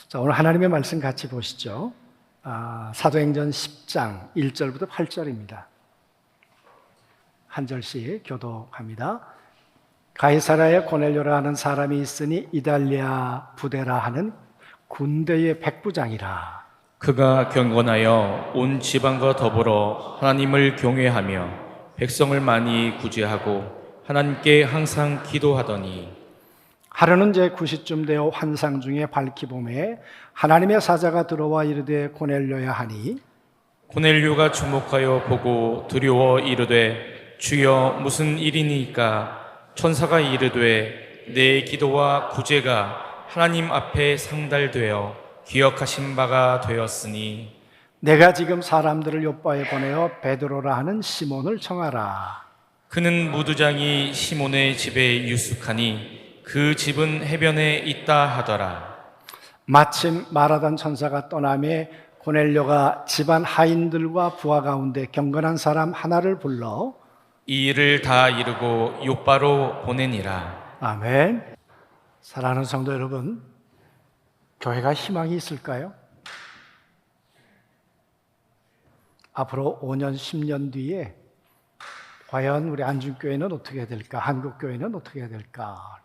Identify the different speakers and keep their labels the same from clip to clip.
Speaker 1: 자, 오늘 하나님의 말씀 같이 보시죠. 사도행전 10장 1절부터 8절입니다. 한 절씩 교독합니다. 가이사라에 고넬료라 하는 사람이 있으니 이달리아 부데라 하는 군대의 백부장이라.
Speaker 2: 그가 경건하여 온 지방과 더불어 하나님을 경외하며 백성을 많이 구제하고 하나님께 항상 기도하더니
Speaker 1: 하루는 제 9시쯤 되어 환상 중에 밝히 보매 하나님의 사자가 들어와 이르되 고넬료야 하니
Speaker 2: 고넬료가 주목하여 보고 두려워 이르되 주여 무슨 일이니까? 천사가 이르되 내 기도와 구제가 하나님 앞에 상달되어 기억하신 바가 되었으니
Speaker 1: 내가 지금 사람들을 요바에 보내어 베드로라 하는 시몬을 청하라.
Speaker 2: 그는 무두장이 시몬의 집에 유숙하니 그 집은 해변에 있다 하더라.
Speaker 1: 마침 말하던 천사가 떠나매 고넬료가 집안 하인들과 부하 가운데 경건한 사람 하나를 불러
Speaker 2: 이 일을 다 이루고 요바로 보내니라.
Speaker 1: 아멘. 사랑하는 성도 여러분, 교회가 희망이 있을까요? 앞으로 5년, 10년 뒤에 과연 우리 안중교회는 어떻게 될까? 한국교회는 어떻게 될까?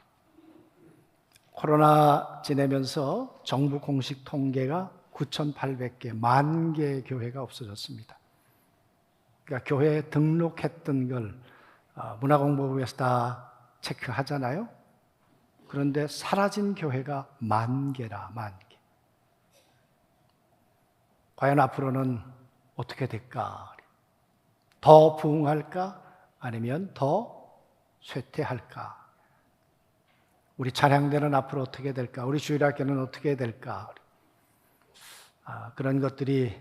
Speaker 1: 코로나 지내면서 정부 공식 통계가 9,800개, 10,000개 교회가 없어졌습니다. 그러니까 교회에 등록했던 걸 문화공보부에서 다 체크하잖아요. 그런데 사라진 교회가 10,000개라, 10,000개. 과연 앞으로는 어떻게 될까? 더 부흥할까? 아니면 더 쇠퇴할까? 우리 찬양대는 앞으로 어떻게 될까? 우리 주일학교는 어떻게 될까? 그런 것들이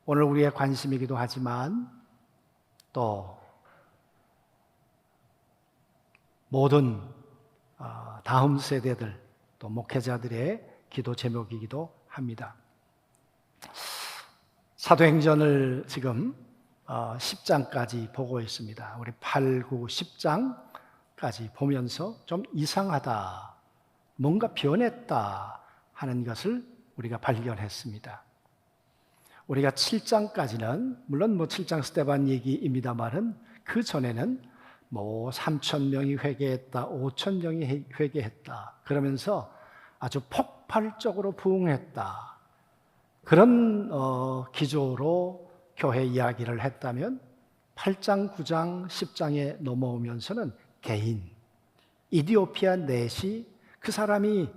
Speaker 1: 오늘 우리의 관심이기도 하지만 또 모든 다음 세대들 또 목회자들의 기도 제목이기도 합니다. 사도행전을 지금 10장까지 보고 있습니다. 우리 8, 9, 10장까지 보면서 좀 이상하다, 뭔가 변했다 하는 것을 우리가 발견했습니다. 우리가 7장까지는 물론 7장 스데반 얘기입니다만은 그 전에는 3,000명이 회개했다, 5,000명이 회개했다 그러면서 아주 폭발적으로 부흥했다, 그런 기조로 교회 이야기를 했다면 8장, 9장, 10장에 넘어오면서는 개인, 이디오피아 넷이 그 사람이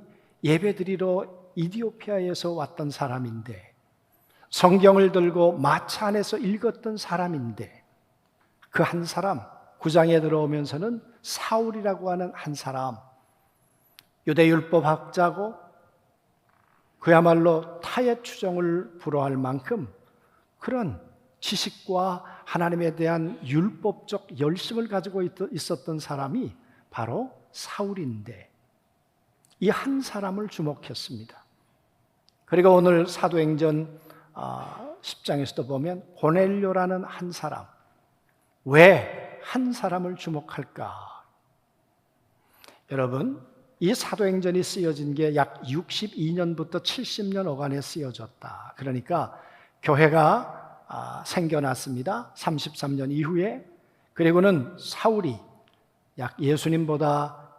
Speaker 1: 예배드리러 이디오피아에서 왔던 사람인데 성경을 들고 마차 안에서 읽었던 사람인데 그 한 사람, 9장에 들어오면서는 사울이라고 하는 한 사람, 유대율법 학자고 그야말로 타의 추종을 불허할 만큼 그런 지식과 하나님에 대한 율법적 열심을 가지고 있었던 사람이 바로 사울인데 이 한 사람을 주목했습니다. 그리고 오늘 사도행전 10장에서도 보면 고넬료라는 한 사람, 왜 한 사람을 주목할까? 여러분, 이 사도행전이 쓰여진 게 약 62년부터 70년 어간에 쓰여졌다. 그러니까 교회가 생겨났습니다. 33년 이후에. 그리고는 사울이 약 예수님보다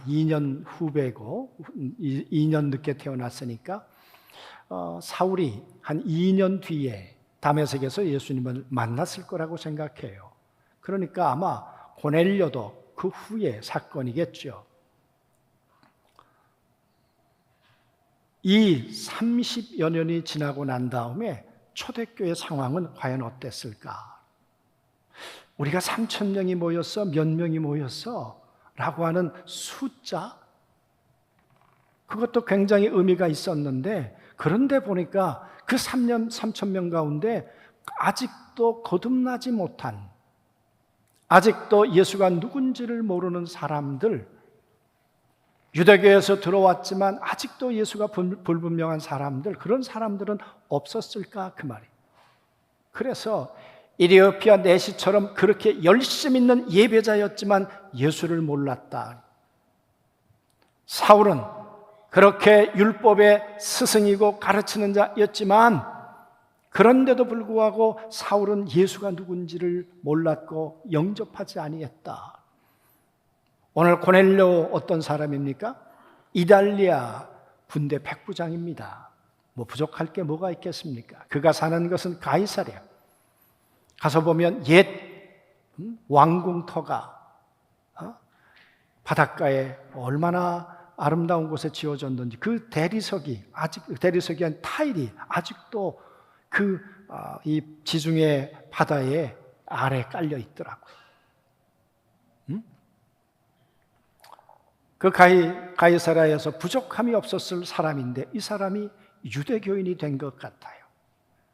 Speaker 1: 2년 후배고 2년 늦게 태어났으니까 사울이 한 2년 뒤에 다메섹에서 예수님을 만났을 거라고 생각해요. 그러니까 아마 고넬료도 그 후에 사건이겠죠. 이 30여 년이 지나고 난 다음에 초대교회 상황은 과연 어땠을까? 우리가 3,000명이 모였어? 몇 명이 모였어? 라고 하는 숫자, 그것도 굉장히 의미가 있었는데 그런데 보니까 그 3,000명 가운데 아직도 거듭나지 못한, 아직도 예수가 누군지를 모르는 사람들, 유대교에서 들어왔지만 아직도 예수가 불분명한 사람들, 그런 사람들은 없었을까 그 말이에요. 그래서 이디오피아 내시처럼 그렇게 열심 있는 예배자였지만 예수를 몰랐다. 사울은 그렇게 율법의 스승이고 가르치는 자였지만 그런데도 불구하고 사울은 예수가 누군지를 몰랐고 영접하지 아니했다. 오늘 고넬료 어떤 사람입니까? 이달리아 군대 백부장입니다. 뭐 부족할 게 뭐가 있겠습니까? 그가 사는 것은 가이사랴. 가서 보면 옛 왕궁터가 바닷가에 얼마나 아름다운 곳에 지어졌는지 그 대리석이 한 타일이 아직도 이 지중해 바다에 아래 깔려 있더라고요. 그 가이사랴에서 부족함이 없었을 사람인데 이 사람이 유대교인이 된 것 같아요.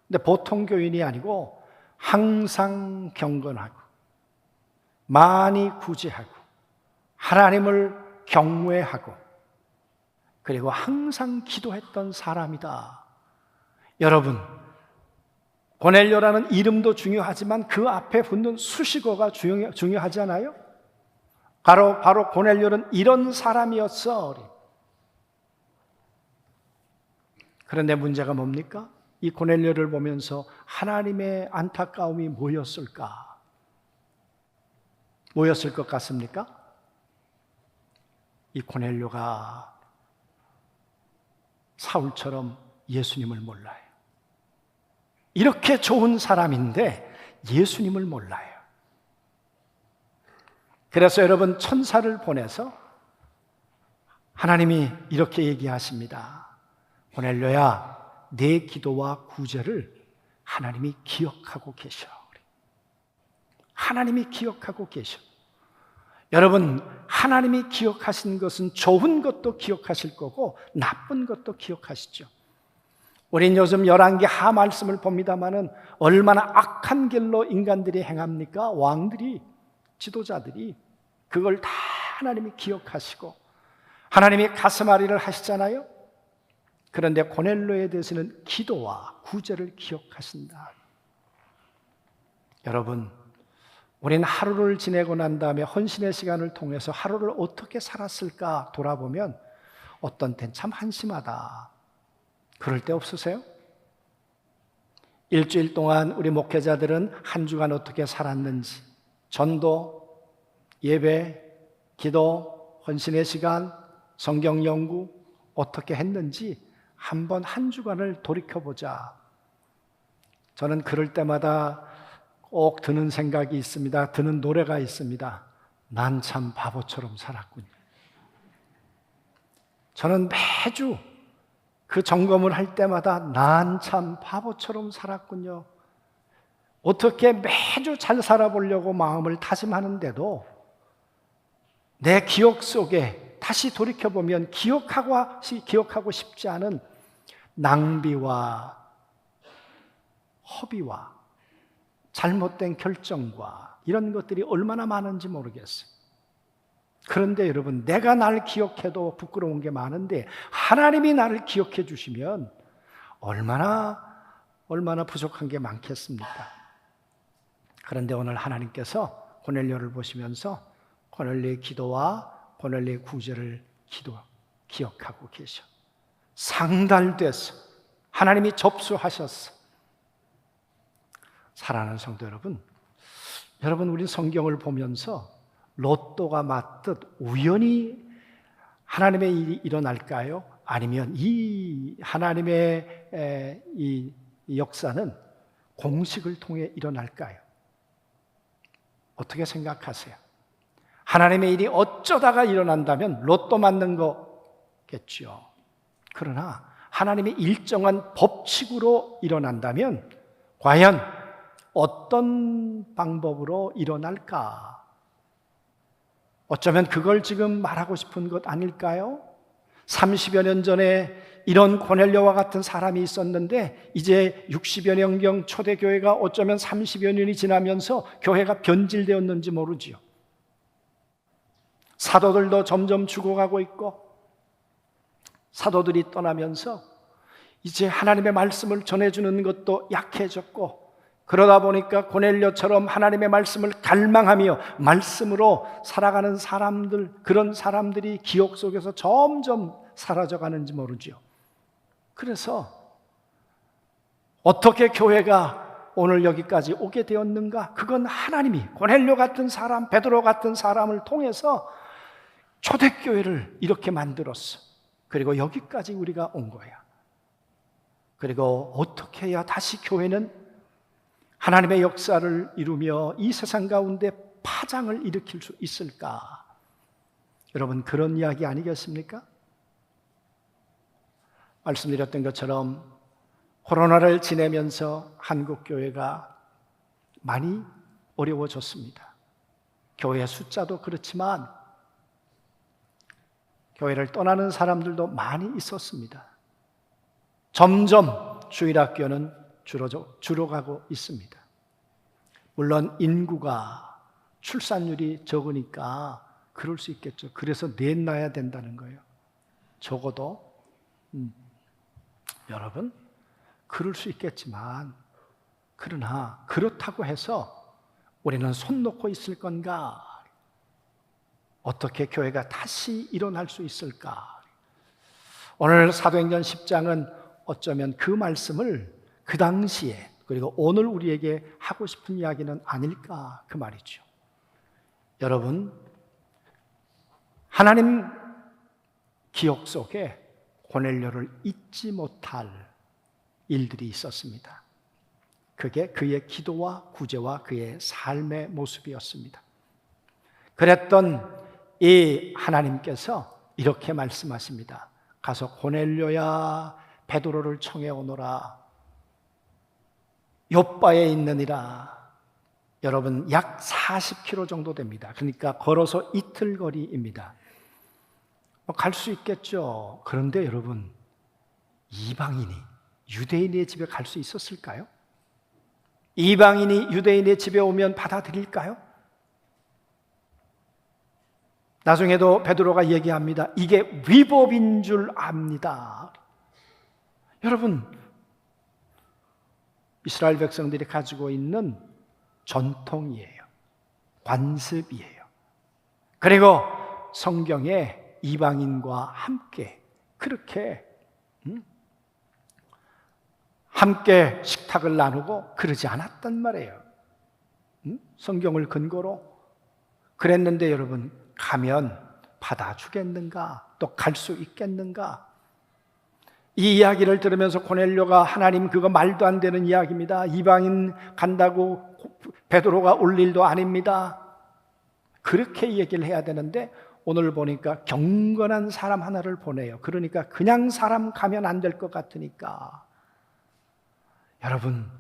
Speaker 1: 근데 보통 교인이 아니고 항상 경건하고 많이 구제하고 하나님을 경외하고 그리고 항상 기도했던 사람이다. 여러분, 고넬료라는 이름도 중요하지만 그 앞에 붙는 수식어가 중요하지 않아요? 바로 고넬료는 이런 사람이었어. 그런데 문제가 뭡니까? 이 고넬료를 보면서 하나님의 안타까움이 뭐였을까? 뭐였을 것 같습니까? 이 고넬료가 사울처럼 예수님을 몰라요. 이렇게 좋은 사람인데 예수님을 몰라요. 그래서 여러분 천사를 보내서 하나님이 이렇게 얘기하십니다. 고넬료야, 내 기도와 구제를 하나님이 기억하고 계셔. 하나님이 기억하고 계셔. 여러분, 하나님이 기억하신 것은 좋은 것도 기억하실 거고 나쁜 것도 기억하시죠. 우린 요즘 열왕기 하 말씀을 봅니다마는 얼마나 악한 길로 인간들이 행합니까? 왕들이, 지도자들이 그걸 다 하나님이 기억하시고 하나님이 가슴앓이를 하시잖아요. 그런데 고넬료에 대해서는 기도와 구제를 기억하신다. 여러분, 우린 하루를 지내고 난 다음에 헌신의 시간을 통해서 하루를 어떻게 살았을까 돌아보면 어떤 때는 참 한심하다. 그럴 때 없으세요? 일주일 동안 우리 목회자들은 한 주간 어떻게 살았는지 전도, 예배, 기도, 헌신의 시간, 성경 연구 어떻게 했는지 한번 한 주간을 돌이켜보자. 저는 그럴 때마다 꼭 드는 생각이 있습니다. 드는 노래가 있습니다. 난 참 바보처럼 살았군요. 저는 매주 그 점검을 할 때마다 난 참 바보처럼 살았군요. 어떻게 매주 잘 살아보려고 마음을 다짐하는데도 내 기억 속에 다시 돌이켜보면 기억하고 싶지 않은 낭비와 허비와 잘못된 결정과 이런 것들이 얼마나 많은지 모르겠어요. 그런데 여러분, 내가 날 기억해도 부끄러운 게 많은데 하나님이 나를 기억해 주시면 얼마나 부족한 게 많겠습니까? 그런데 오늘 하나님께서 고넬료를 보시면서 고넬료의 기도와 고넬료의 구제를 기억하고 계셔. 상달돼서 하나님이 접수하셨어. 사랑하는 성도 여러분 우리 성경을 보면서 로또가 맞듯 우연히 하나님의 일이 일어날까요? 아니면 이 하나님의 이 역사는 공식을 통해 일어날까요? 어떻게 생각하세요? 하나님의 일이 어쩌다가 일어난다면 로또 맞는 거겠죠. 그러나 하나님의 일정한 법칙으로 일어난다면 과연 어떤 방법으로 일어날까? 어쩌면 그걸 지금 말하고 싶은 것 아닐까요? 30여 년 전에 이런 고넬료와 같은 사람이 있었는데 이제 60여 년경 초대교회가 어쩌면 30여 년이 지나면서 교회가 변질되었는지 모르지요. 사도들도 점점 죽어가고 있고 사도들이 떠나면서 이제 하나님의 말씀을 전해주는 것도 약해졌고 그러다 보니까 고넬료처럼 하나님의 말씀을 갈망하며 말씀으로 살아가는 사람들, 그런 사람들이 기억 속에서 점점 사라져가는지 모르죠. 그래서 어떻게 교회가 오늘 여기까지 오게 되었는가? 그건 하나님이 고넬료 같은 사람, 베드로 같은 사람을 통해서 초대교회를 이렇게 만들었어. 그리고 여기까지 우리가 온 거야. 그리고 어떻게 해야 다시 교회는 하나님의 역사를 이루며 이 세상 가운데 파장을 일으킬 수 있을까? 여러분, 그런 이야기 아니겠습니까? 말씀드렸던 것처럼 코로나를 지내면서 한국 교회가 많이 어려워졌습니다. 교회 숫자도 그렇지만 교회를 떠나는 사람들도 많이 있었습니다. 점점 주일학교는 줄어가고 있습니다. 물론 인구가 출산율이 적으니까 그럴 수 있겠죠. 그래서 낳아야 된다는 거예요. 적어도 여러분, 그럴 수 있겠지만 그러나 그렇다고 해서 우리는 손 놓고 있을 건가? 어떻게 교회가 다시 일어날 수 있을까? 오늘 사도행전 10장은 어쩌면 그 말씀을 그 당시에 그리고 오늘 우리에게 하고 싶은 이야기는 아닐까 그 말이죠. 여러분, 하나님 기억 속에 고넬료를 잊지 못할 일들이 있었습니다. 그게 그의 기도와 구제와 그의 삶의 모습이었습니다. 그랬던 이 하나님께서 이렇게 말씀하십니다. 가서 고넬료야 베드로를 청해 오너라. 욥바에 있느니라. 여러분, 약 40km 정도 됩니다. 그러니까 걸어서 이틀 거리입니다. 갈 수 있겠죠. 그런데 여러분, 이방인이 유대인의 집에 갈 수 있었을까요? 이방인이 유대인의 집에 오면 받아들일까요? 나중에도 베드로가 얘기합니다. 이게 위법인 줄 압니다. 여러분, 이스라엘 백성들이 가지고 있는 전통이에요. 관습이에요. 그리고 성경에 이방인과 함께 그렇게 함께 식탁을 나누고 그러지 않았단 말이에요. 성경을 근거로 그랬는데 여러분, 가면 받아주겠는가? 또 갈 수 있겠는가? 이 이야기를 들으면서 고넬료가 하나님 그거 말도 안 되는 이야기입니다. 이방인 간다고 베드로가 올 일도 아닙니다. 그렇게 얘기를 해야 되는데 오늘 보니까 경건한 사람 하나를 보내요. 그러니까 그냥 사람 가면 안 될 것 같으니까. 여러분,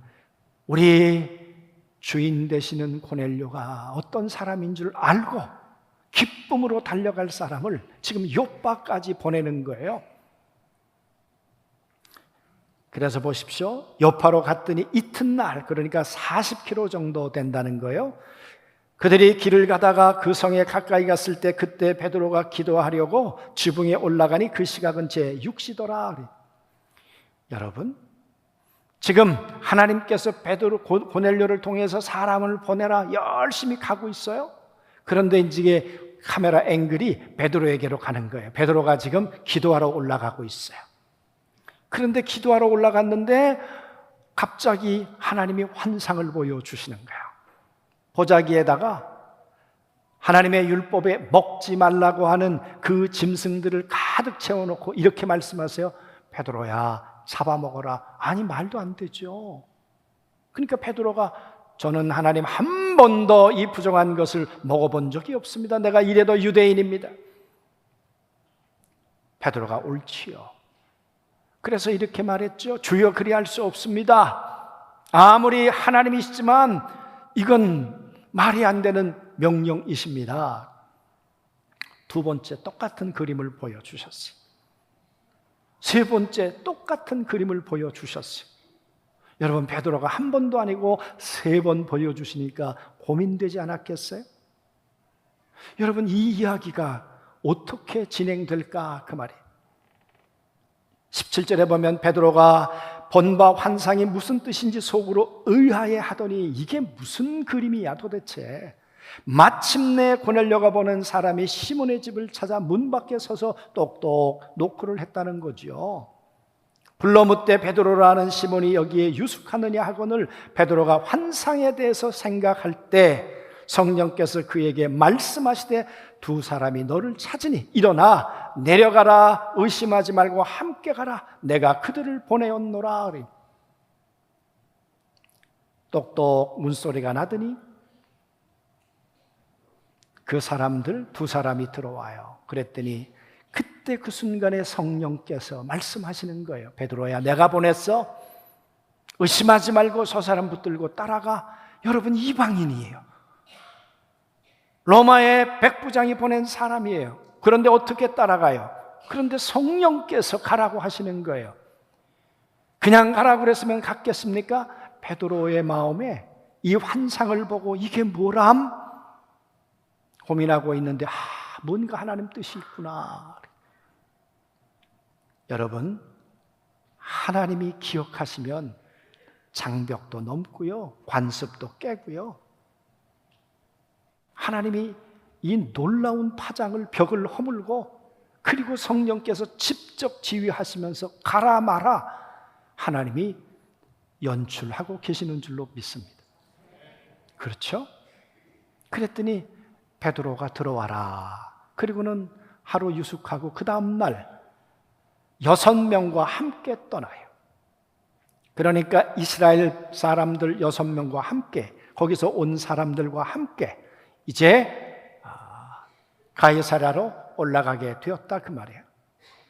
Speaker 1: 우리 주인 되시는 고넬료가 어떤 사람인 줄 알고 기쁨으로 달려갈 사람을 지금 욥바까지 보내는 거예요. 그래서 보십시오. 요파로 갔더니 이튿날, 그러니까 40km 정도 된다는 거예요. 그들이 길을 가다가 그 성에 가까이 갔을 때 그때 베드로가 기도하려고 지붕에 올라가니 그 시각은 제6시더라. 여러분, 지금 하나님께서 베드로 고넬료를 통해서 사람을 보내라 열심히 가고 있어요. 그런데 이제 카메라 앵글이 베드로에게로 가는 거예요. 베드로가 지금 기도하러 올라가고 있어요. 그런데 기도하러 올라갔는데 갑자기 하나님이 환상을 보여주시는 거예요. 보자기에다가 하나님의 율법에 먹지 말라고 하는 그 짐승들을 가득 채워놓고 이렇게 말씀하세요. 베드로야, 잡아먹어라. 아니, 말도 안 되죠. 그러니까 베드로가 저는 하나님 한 번도 이 부정한 것을 먹어본 적이 없습니다. 내가 이래도 유대인입니다. 베드로가 옳지요. 그래서 이렇게 말했죠. 주여, 그리할 수 없습니다. 아무리 하나님이시지만 이건 말이 안 되는 명령이십니다. 두 번째 똑같은 그림을 보여주셨어요. 세 번째 똑같은 그림을 보여주셨어요. 여러분, 베드로가 한 번도 아니고 3번 보여주시니까 고민되지 않았겠어요? 여러분, 이 이야기가 어떻게 진행될까 그 말이에요. 17절에 보면 베드로가 본 바 환상이 무슨 뜻인지 속으로 의아해 하더니 이게 무슨 그림이야 도대체. 마침내 고넬료가 보낸 사람이 시몬의 집을 찾아 문 밖에 서서 똑똑 노크를 했다는 거죠. 불러 묻되 베드로라는 시몬이 여기에 유숙하느냐 하거늘 베드로가 환상에 대해서 생각할 때 성령께서 그에게 말씀하시되 두 사람이 너를 찾으니 일어나 내려가라 의심하지 말고 함께 가라 내가 그들을 보내었노라. 똑똑 문소리가 나더니 그 사람들 두 사람이 들어와요. 그랬더니 그때 그 순간에 성령께서 말씀하시는 거예요. 베드로야 내가 보냈어. 의심하지 말고 저 사람 붙들고 따라가. 여러분 이방인이에요. 로마의 백부장이 보낸 사람이에요. 그런데 어떻게 따라가요? 그런데 성령께서 가라고 하시는 거예요. 그냥 가라고 그랬으면 갔겠습니까? 베드로의 마음에 이 환상을 보고 이게 뭐람? 고민하고 있는데 뭔가 하나님 뜻이 있구나. 여러분 하나님이 기억하시면 장벽도 넘고요 관습도 깨고요 하나님이 이 놀라운 파장을 벽을 허물고 그리고 성령께서 직접 지휘하시면서 가라 마라 하나님이 연출하고 계시는 줄로 믿습니다. 그렇죠? 그랬더니 베드로가 들어와라. 그리고는 하루 유숙하고 그 다음 날 6명과 함께 떠나요. 그러니까 이스라엘 사람들 6명과 함께 거기서 온 사람들과 함께 이제 가이사랴로 올라가게 되었다 그 말이에요.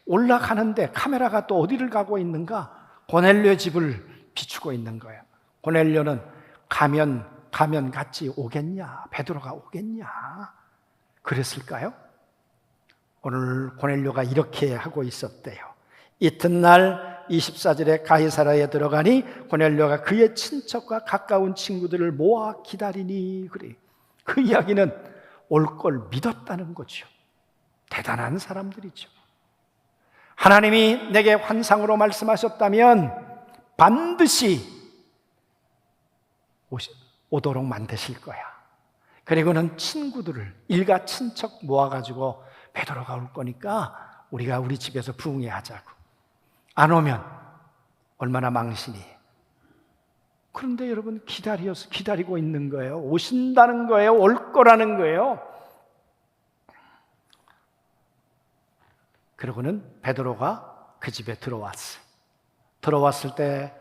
Speaker 1: 올라가는데 카메라가 또 어디를 가고 있는가? 고넬료의 집을 비추고 있는 거예요. 고넬료는 가면 같이 오겠냐? 베드로가 오겠냐? 그랬을까요? 오늘 고넬료가 이렇게 하고 있었대요. 이튿날 24절에 가이사랴에 들어가니 고넬료가 그의 친척과 가까운 친구들을 모아 기다리니 그래. 그 이야기는 올 걸 믿었다는 거죠. 대단한 사람들이죠. 하나님이 내게 환상으로 말씀하셨다면 반드시 오도록 만드실 거야. 그리고는 친구들을 일가 친척 모아가지고 베드로가 올 거니까 우리가 우리 집에서 부흥회 하자고. 안 오면 얼마나 망신이. 그런데 여러분 기다리고 있는 거예요. 오신다는 거예요. 올 거라는 거예요. 그러고는 베드로가 그 집에 들어왔어요. 들어왔을 때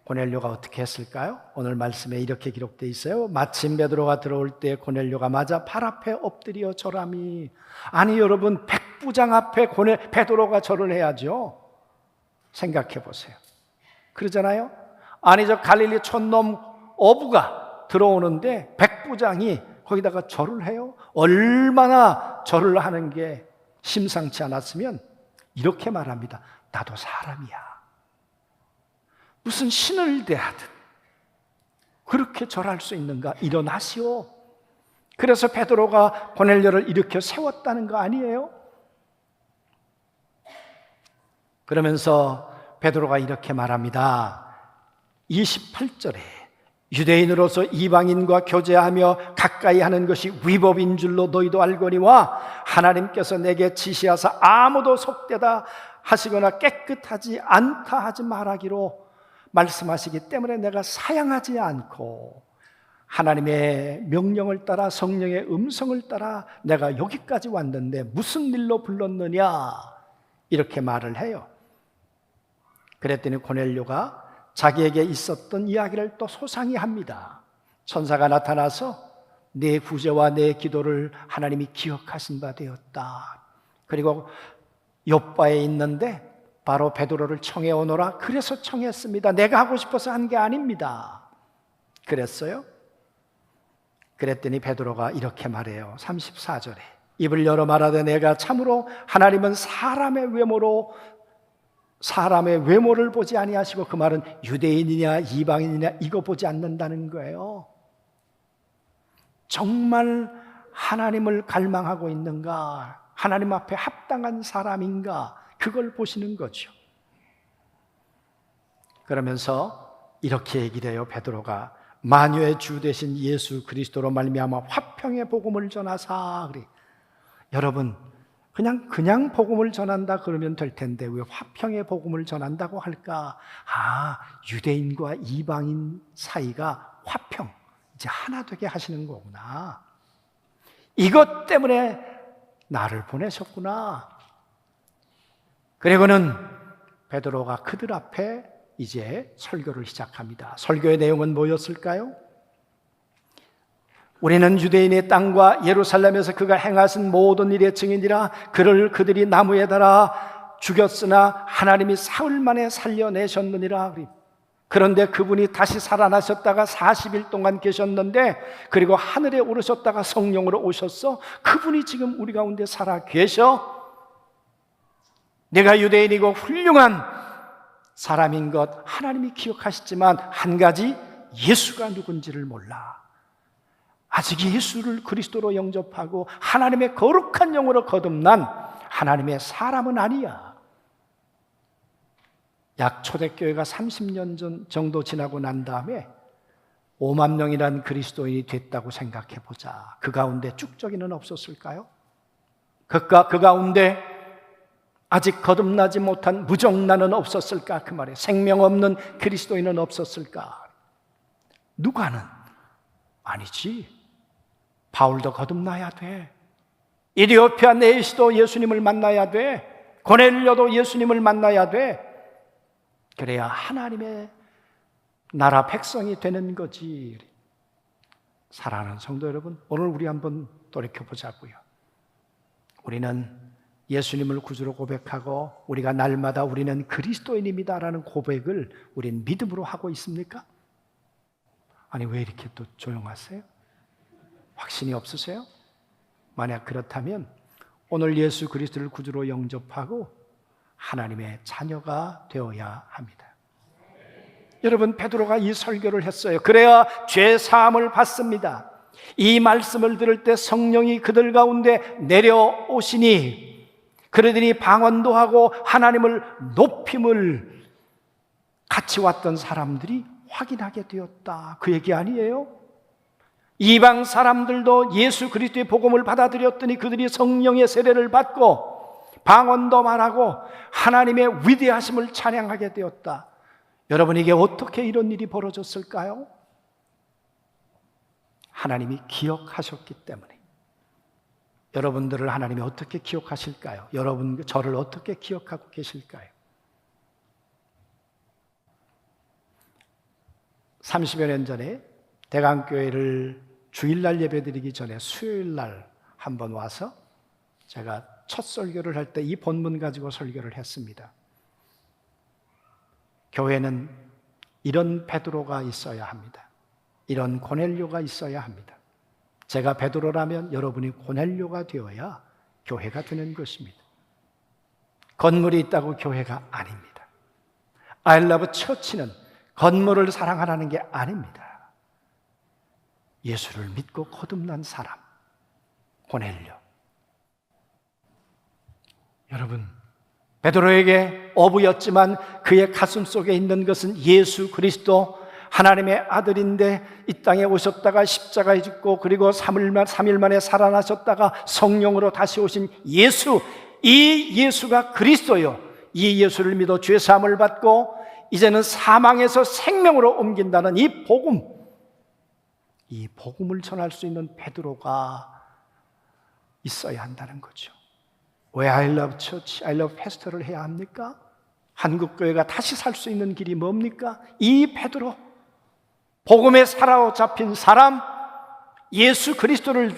Speaker 1: 고넬료가 어떻게 했을까요? 오늘 말씀에 이렇게 기록되어 있어요. 마침 베드로가 들어올 때 고넬료가 맞아 발 앞에 엎드려 절함이. 아니 여러분 백부장 앞에 베드로가 절을 해야죠. 생각해 보세요. 그러잖아요. 아니 저 갈릴리 촌놈 어부가 들어오는데 백부장이 거기다가 절을 해요. 얼마나 절을 하는 게 심상치 않았으면 이렇게 말합니다. 나도 사람이야. 무슨 신을 대하듯 그렇게 절할 수 있는가? 일어나시오. 그래서 베드로가 고넬료를 일으켜 세웠다는 거 아니에요? 그러면서 베드로가 이렇게 말합니다. 28절에 유대인으로서 이방인과 교제하며 가까이 하는 것이 위법인 줄로 너희도 알거니와 하나님께서 내게 지시하사 아무도 속되다 하시거나 깨끗하지 않다 하지 말하기로 말씀하시기 때문에 내가 사양하지 않고 하나님의 명령을 따라 성령의 음성을 따라 내가 여기까지 왔는데 무슨 일로 불렀느냐 이렇게 말을 해요. 그랬더니 고넬료가 자기에게 있었던 이야기를 또 소상히 합니다. 천사가 나타나서 내 구제와 내 기도를 하나님이 기억하신 바 되었다. 그리고 욥바에 있는데 바로 베드로를 청해 오너라. 그래서 청했습니다. 내가 하고 싶어서 한 게 아닙니다. 그랬어요? 그랬더니 베드로가 이렇게 말해요. 34절에 입을 열어 말하되 내가 참으로 하나님은 사람의 외모를 보지 아니하시고 그 말은 유대인이냐 이방인이냐 이거 보지 않는다는 거예요. 정말 하나님을 갈망하고 있는가? 하나님 앞에 합당한 사람인가? 그걸 보시는 거죠. 그러면서 이렇게 얘기를 해요. 베드로가 만유의 주 되신 예수 그리스도로 말미암아 화평의 복음을 전하사. 그래. 여러분, 그냥 복음을 전한다 그러면 될 텐데 왜 화평의 복음을 전한다고 할까? 유대인과 이방인 사이가 화평, 이제 하나 되게 하시는 거구나. 이것 때문에 나를 보내셨구나. 그리고는 베드로가 그들 앞에 이제 설교를 시작합니다. 설교의 내용은 뭐였을까요? 우리는 유대인의 땅과 예루살렘에서 그가 행하신 모든 일의 증인이라. 그들이 나무에 달아 죽였으나 하나님이 사흘 만에 살려내셨느니라. 그런데 그분이 다시 살아나셨다가 40일 동안 계셨는데, 그리고 하늘에 오르셨다가 성령으로 오셨어. 그분이 지금 우리 가운데 살아 계셔. 내가 유대인이고 훌륭한 사람인 것 하나님이 기억하시지만 한 가지, 예수가 누군지를 몰라. 아직 예수를 그리스도로 영접하고 하나님의 거룩한 영으로 거듭난 하나님의 사람은 아니야. 약 초대교회가 30년 정도 지나고 난 다음에 5만 명이란 그리스도인이 됐다고 생각해 보자. 그 가운데 쭉저기는 없었을까요? 그 가운데 아직 거듭나지 못한 무정란은 없었을까? 그 말에 생명 없는 그리스도인은 없었을까? 누가는 아니지. 바울도 거듭나야 돼. 이디오피아 네이시도 예수님을 만나야 돼. 고넬료도 예수님을 만나야 돼. 그래야 하나님의 나라 백성이 되는 거지. 사랑하는 성도 여러분, 오늘 우리 한번 돌이켜보자고요. 우리는 예수님을 구주로 고백하고 우리가 날마다 우리는 그리스도인입니다라는 고백을 우린 믿음으로 하고 있습니까? 아니, 왜 이렇게 또 조용하세요? 확신이 없으세요? 만약 그렇다면 오늘 예수 그리스도를 구주로 영접하고 하나님의 자녀가 되어야 합니다. 여러분, 베드로가 이 설교를 했어요. 그래야 죄 사함을 받습니다. 이 말씀을 들을 때 성령이 그들 가운데 내려오시니 그들이 방언도 하고 하나님을 높임을 같이 왔던 사람들이 확인하게 되었다. 그 얘기 아니에요? 이방 사람들도 예수 그리스도의 복음을 받아들였더니 그들이 성령의 세례를 받고 방언도 말하고 하나님의 위대하심을 찬양하게 되었다. 여러분, 이게 어떻게 이런 일이 벌어졌을까요? 하나님이 기억하셨기 때문에. 여러분들을 하나님이 어떻게 기억하실까요? 여러분, 저를 어떻게 기억하고 계실까요? 30여 년 전에 대강교회를 주일날 예배드리기 전에 수요일날 한번 와서 제가 첫 설교를 할 때 이 본문 가지고 설교를 했습니다. 교회는 이런 베드로가 있어야 합니다. 이런 고넬료가 있어야 합니다. 제가 베드로라면 여러분이 고넬료가 되어야 교회가 되는 것입니다. 건물이 있다고 교회가 아닙니다. I love church는 건물을 사랑하라는 게 아닙니다. 예수를 믿고 거듭난 사람, 고넬료. 여러분, 베드로에게 어부였지만 그의 가슴 속에 있는 것은 예수 그리스도, 하나님의 아들인데 이 땅에 오셨다가 십자가에 죽고 그리고 3일 만에 살아나셨다가 성령으로 다시 오신 예수, 이 예수가 그리스도요. 이 예수를 믿어 죄 사함을 받고 이제는 사망에서 생명으로 옮긴다는 이 복음을 전할 수 있는 베드로가 있어야 한다는 거죠. 왜 I love church, I love pastor를 해야 합니까? 한국교회가 다시 살 수 있는 길이 뭡니까? 이 베드로, 복음에 사로잡힌 사람, 예수 그리스도를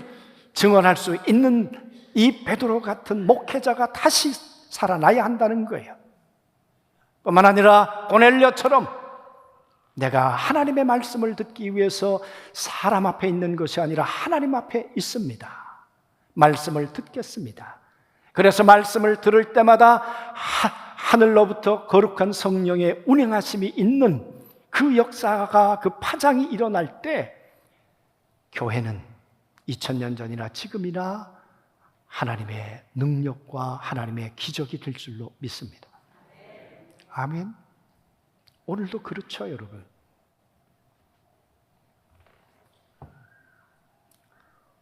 Speaker 1: 증언할 수 있는 이 베드로 같은 목회자가 다시 살아나야 한다는 거예요. 뿐만 아니라 고넬료처럼 내가 하나님의 말씀을 듣기 위해서 사람 앞에 있는 것이 아니라 하나님 앞에 있습니다. 말씀을 듣겠습니다. 그래서 말씀을 들을 때마다 하늘로부터 거룩한 성령의 운행하심이 있는 그 역사가, 그 파장이 일어날 때 교회는 2000년 전이나 지금이나 하나님의 능력과 하나님의 기적이 될 줄로 믿습니다. 아멘. 오늘도 그렇죠, 여러분.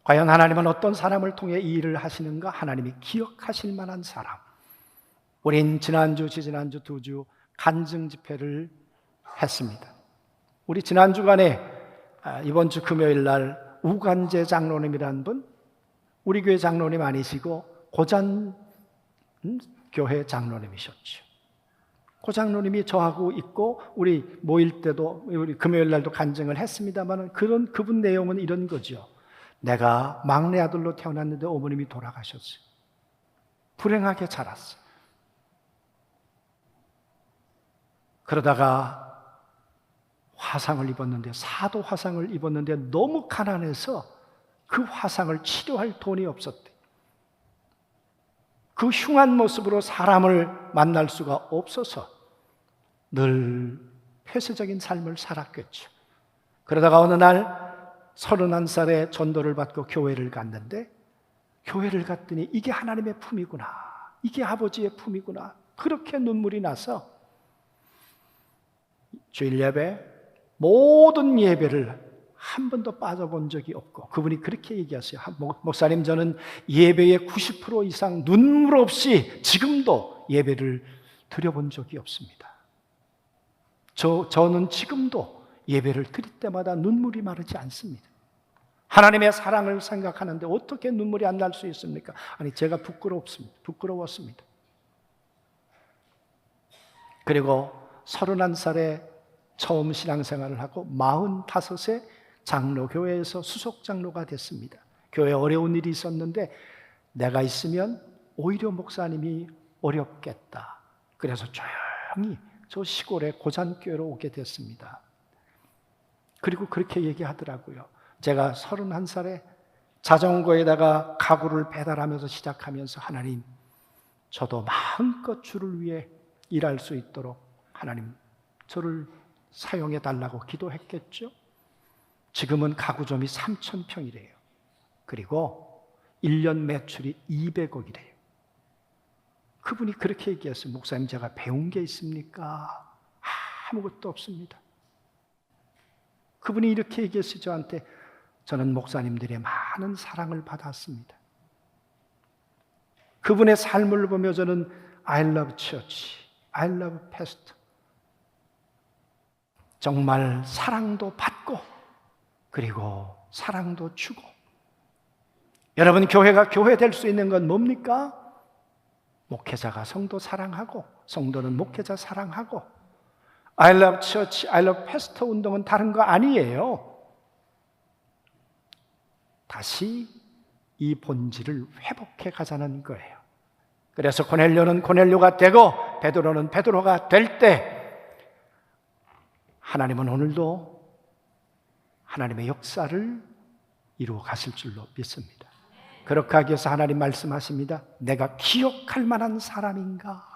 Speaker 1: 과연 하나님은 어떤 사람을 통해 이 일을 하시는가? 하나님이 기억하실 만한 사람. 우린 지난주, 지지난주 2주 간증 집회를 했습니다. 우리 지난 주간에 이번 주 금요일 날 우간재 장로님이라는 분, 우리 교회 장로님 아니시고 고잔 교회 장로님이셨죠. 그 장로님이 저하고 있고 우리 모일 때도 우리 금요일 날도 간증을 했습니다만 그분 내용은 이런 거죠. 내가 막내 아들로 태어났는데 어머님이 돌아가셨어요. 불행하게 자랐어요. 그러다가 화상을 입었는데, 사도 화상을 입었는데 너무 가난해서 그 화상을 치료할 돈이 없었대. 그 흉한 모습으로 사람을 만날 수가 없어서 늘 폐쇄적인 삶을 살았겠죠. 그러다가 어느 날 31살에 전도를 받고 교회를 갔는데, 교회를 갔더니 이게 하나님의 품이구나, 이게 아버지의 품이구나, 그렇게 눈물이 나서 주일 예배, 모든 예배를 한 번도 빠져본 적이 없고, 그분이 그렇게 얘기하세요. 목사님, 저는 예배의 90% 이상 눈물 없이 지금도 예배를 드려본 적이 없습니다. 저는 지금도 예배를 드릴 때마다 눈물이 마르지 않습니다. 하나님의 사랑을 생각하는데 어떻게 눈물이 안 날 수 있습니까? 아니, 제가 부끄러웠습니다. 그리고 31살에 처음 신앙생활을 하고 45세 장로교회에서 수석장로가 됐습니다. 교회에 어려운 일이 있었는데 내가 있으면 오히려 목사님이 어렵겠다. 그래서 조용히 저 시골의 고잔교회로 오게 됐습니다. 그리고 그렇게 얘기하더라고요. 제가 31살에 자전거에다가 가구를 배달하면서 시작하면서, 하나님, 저도 마음껏 주를 위해 일할 수 있도록 하나님 저를 사용해 달라고 기도했겠죠. 지금은 가구점이 3,000평이래요. 그리고 1년 매출이 200억이래요. 그분이 그렇게 얘기했어요. 목사님, 제가 배운 게 있습니까? 아무것도 없습니다. 그분이 이렇게 얘기했어요. 저한테, 저는 목사님들의 많은 사랑을 받았습니다. 그분의 삶을 보며 저는 I love church, I love pastor. 정말 사랑도 받고 그리고 사랑도 주고. 여러분, 교회가 교회 될 수 있는 건 뭡니까? 목회자가 성도 사랑하고 성도는 목회자 사랑하고. I love church, I love pastor 운동은 다른 거 아니에요. 다시 이 본질을 회복해 가자는 거예요. 그래서 고넬료는 고넬료가 되고 베드로는 베드로가 될 때, 하나님은 오늘도 하나님의 역사를 이루어 가실 줄로 믿습니다. 그렇게 하기 위해서 하나님 말씀하십니다. 내가 기억할 만한 사람인가?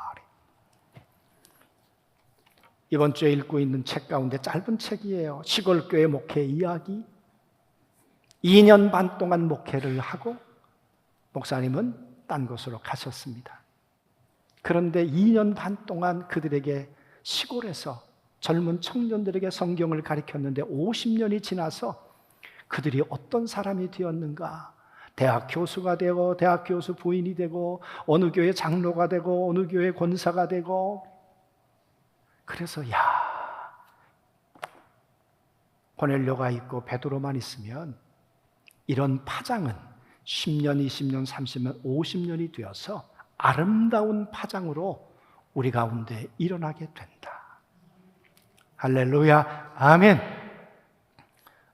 Speaker 1: 이번 주에 읽고 있는 책 가운데 짧은 책이에요. 시골교회 목회 이야기. 2년 반 동안 목회를 하고 목사님은 딴 곳으로 가셨습니다. 그런데 2년 반 동안 그들에게 시골에서 젊은 청년들에게 성경을 가르쳤는데 50년이 지나서 그들이 어떤 사람이 되었는가? 대학 교수가 되고 대학 교수 부인이 되고 어느 교회 장로가 되고 어느 교회 권사가 되고. 그래서 고넬료가 있고 베드로만 있으면 이런 파장은 10년, 20년, 30년, 50년이 되어서 아름다운 파장으로 우리 가운데 일어나게 된다. 할렐루야, 아멘.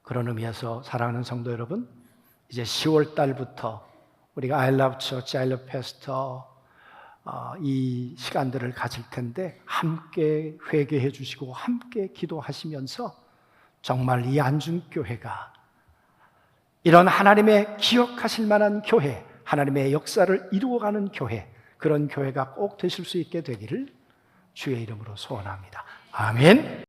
Speaker 1: 그런 의미에서 사랑하는 성도 여러분, 이제 10월 달부터 우리가 I love church, I love pastor 이 시간들을 가질 텐데, 함께 회개해 주시고 함께 기도하시면서 정말 이 안중교회가 이런 하나님의 기억하실 만한 교회, 하나님의 역사를 이루어가는 교회, 그런 교회가 꼭 되실 수 있게 되기를 주의 이름으로 소원합니다. 아멘.